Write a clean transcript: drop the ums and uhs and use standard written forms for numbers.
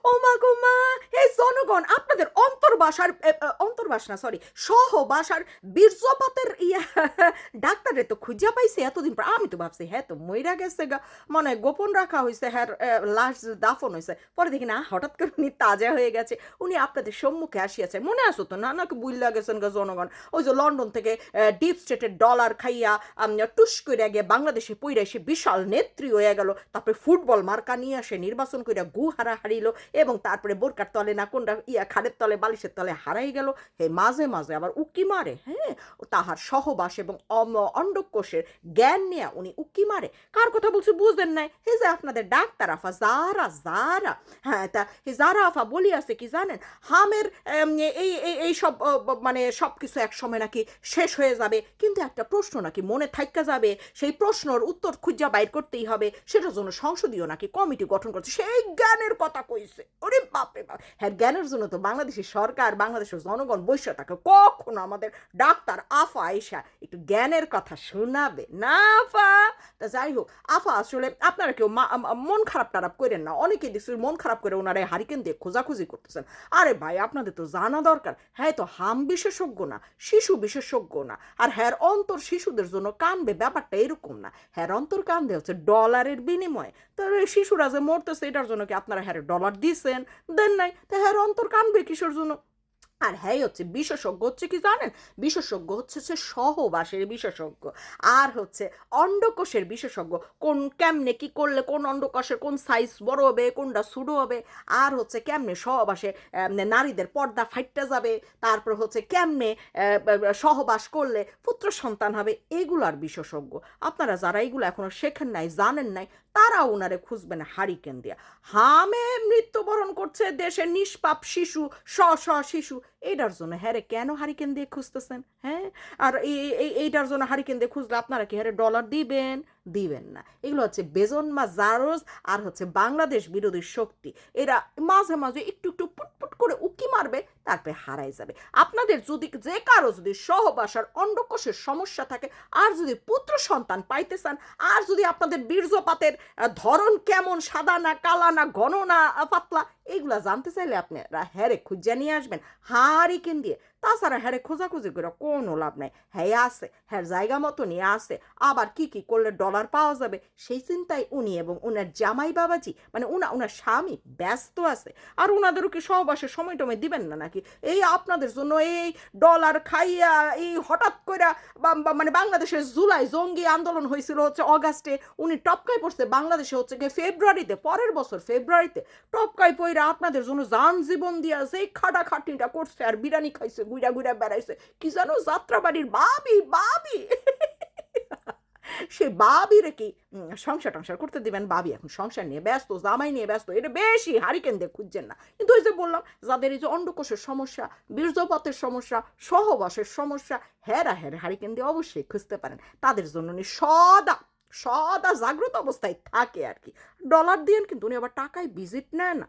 ও মা গো মা! এই জনগণ আপনাদের অন্তর্বাস না সরি, সহবাসার বীর্যপাতের ডাক্তারে তো খুঁজা পাইছে এতদিন পর। আমি তো ভাবছি হ্যাঁ তো মইরা গেছে গা। মনে হয় গোপন রাখা হইছে, হ্যার লাশ দাফন হইছে। পরে দেখি না হঠাৎ করে উনি তাজা হয়ে গেছে। উনি আপনাদের সম্মুখে আসিয়াছে। মনে আছে তো না নাকি বুইল্লা গেছেন গা জনগণ? ওই যে লন্ডন থেকে ডিপ স্টেটের ডলার খাইয়া টুস কইরা গিয়ে বাংলাদেশে পইরা এসে বিশাল নেত্রী হয়ে গেল। তারপরে ফুটবল মার্কা নিয়ে আসে নির্বাচন কইরা গু হারিল এবং তারপরে বোরকার তলে না কোনটা খাড়ের তলে বালিশের তলে হারাই গেল। হে মাঝে মাঝে আবার উকি মারে, হ্যাঁ, তাহার সহবাস এবং অন্ডকোষের জ্ঞান নিয়ে উনি উকি মারে। কার কথা বলছি বুঝলেন নাই? হে যে আপনাদের ডাক্তার আফা জারা জারা, হ্যাঁ, তা হে জারা আফা বলি আছে কি জানেন, হামের এই সব মানে সব কিছু এক সময় নাকি শেষ হয়ে যাবে, কিন্তু একটা প্রশ্ন নাকি মনে থাইকা যাবে, সেই প্রশ্নর উত্তর খুঁজা বাইর করতেই হবে, সেটার জন্য সংসদীয় নাকি কমিটি গঠন করছে। সেই জ্ঞানের কথা কইছে। ওরে বাপরে বাপ! হ্যাঁ, জ্ঞানের জন্য তো বাংলাদেশের সরকার, বাংলাদেশের জনগণ বৈশ্য থাকে। কখনো আমাদের ডাক্তার আফা আইসা একটু জ্ঞানের কথা শোনাবে না আফা? তা যাই হোক, আফা আসলে আপনারা কেউ মন খারাপ টারাপ করেন না। অনেকে দেখছি মন খারাপ করে ওনারা হারিকেন দিয়ে খোঁজাখুঁজি করতেছেন। আরে ভাই, আপনাদের তো জানা দরকার, হ্যাঁ তো হাম বিশেষজ্ঞ না, শিশু বিশেষজ্ঞ না। আর হ্যার অন্তর শিশুদের জন্য কানবে, ব্যাপারটা এরকম না। হ্যার অন্তর কান্দে হচ্ছে ডলারের বিনিময়ে। তো শিশুরা যে মরতেছে এটার জন্য কি আপনারা হ্যাঁ ডলার দিছেন? দেন নাই। তো হ্যার অন্তর কানবে কিসের জন্য? আর হ্যাঁ হচ্ছে বিশেষজ্ঞ হচ্ছে কি জানেন? বিশেষজ্ঞ হচ্ছে সহবাসের বিশেষজ্ঞ, আর হচ্ছে অন্ডকোষের বিশেষজ্ঞ। কোন কেমনে কি করলে কোন অন্ডকোষের কোন সাইজ বড় হবে, কোনটা ছোটো হবে, আর হচ্ছে কেমনে সহবাসে নারীদের পর্দা ফাইটটা যাবে, তারপর হচ্ছে কেমনে সহবাস করলে পুত্র সন্তান হবে, এগুলার বিশেষজ্ঞ। আপনারা যারা এগুলো এখনো শেখেন নাই, জানেন নাই, তারা ওনারে খুঁজবেন হারিকেন দিয়া। হামে মৃত্যুবরণ করছে দেশের নিষ্পাপ শিশু, শিশু, এইটার জন্য হ্যাঁ রে কেন হারিকেন দিয়ে খুঁজতেছেন? হ্যাঁ, আর এইটার জন্য হারিকেন দিয়ে খুঁজলে আপনারা কি হ্যাঁ ডলার দিবেন? দিবেন না। এগুলো হচ্ছে বেজন্মা জারোজ, আর হচ্ছে বাংলাদেশ বিরোধী শক্তি। এরা মাঝে মাঝে একটু একটু পুটপুট করে উকি মারবে, তারপরে হারাই যাবে। আপনাদের যদি যে কারো যদি সহবাসার অন্ডকোষের সমস্যা থাকে, আর যদি পুত্র সন্তান পাইতে চান, আর যদি আপনাদের বীর্যপাতের ধরন কেমন, সাদা না কালা না ঘন না পাতলা, এইগুলা জানতে চাইলে আপনারা হ্যারে খুঁজা নিয়ে আসবেন হারিকেন দিয়ে। তাছাড়া হ্যারে খোঁজাখুঁজি করে কোনো লাভ নাই। হ্যাঁ আছে, হ্যাঁ জায়গা মতো নিয়ে আসে। আবার কি কি করলে ডলার পাওয়া যাবে সেই চিন্তায় উনি এবং উনার জামাই বাবাজি, মানে উনার স্বামী ব্যস্ত আছে। আর উনাদেরও কি সহবাসের সময় টময় দিবেন না নাকি? এই আপনাদের জন্য এই ডলার খাইয়া এই হঠাৎ করে মানে বাংলাদেশের জুলাই জঙ্গি আন্দোলন হয়েছিল হচ্ছে অগাস্টে, উনি টপকায় পড়ছে বাংলাদেশে হচ্ছে গিয়ে ফেব্রুয়ারিতে, পরের বছর ফেব্রুয়ারিতে টপকায় পইরা আপনাদের জন্য যান জীবন দিয়া সেই খাটাখাটনিটা করছে, আর বিরিয়ানি খাইছে, গুইরা গুইরা বেড়াইছে। কি জানো, যাত্রাবাড়ির বাবি বাবি সে বাবির কি সংসার টংসার করতে দিবেন? বাবি এখন সংসার নিয়ে ব্যস্ত, জামাই নিয়ে ব্যস্ত, এটা বেশি হারিকেন দিয়ে খুঁজছেন না। কিন্তু ওই যে বললাম, যাদের এই যে অন্ডকোষের সমস্যা, বীর্যপাতের সমস্যা, সহবাসের সমস্যা, হেরা হারিকেন দিয়ে অবশ্যই খুঁজতে পারেন। তাদের জন্য উনি সদা সদা জাগ্রত অবস্থায় থাকে আর কি। ডলার দিয়েন, কিন্তু উনি আবার টাকায় ভিজিট নেয় না।